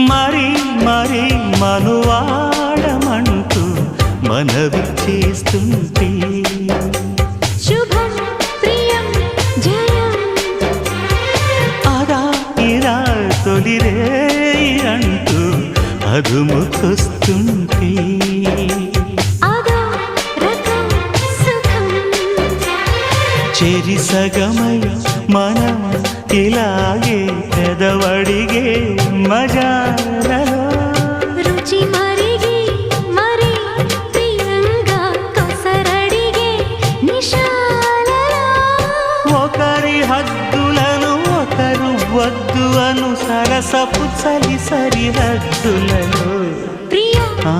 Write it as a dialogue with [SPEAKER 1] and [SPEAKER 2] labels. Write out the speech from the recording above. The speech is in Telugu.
[SPEAKER 1] మరి మరి మనువాడమంటూ మనవి చేస్తుంటే
[SPEAKER 2] శుభం ప్రియం జయం
[SPEAKER 1] అదా ఇదా తొలిరే అంటూ అదుముకొస్తుంటే
[SPEAKER 2] అదో రకం సుఖం
[SPEAKER 1] చెరి సగమై మనం ఇలాగే పెదవడిగే మజాలలో
[SPEAKER 2] రుచి మరిగి మరి ప్రియంగా కొసరడిగే నిశాలలో
[SPEAKER 1] ఒకరి హద్దులను ఒకరు వద్దు అను సరసపు చలి సరిహద్దులలో
[SPEAKER 2] ప్రియ
[SPEAKER 1] ఆ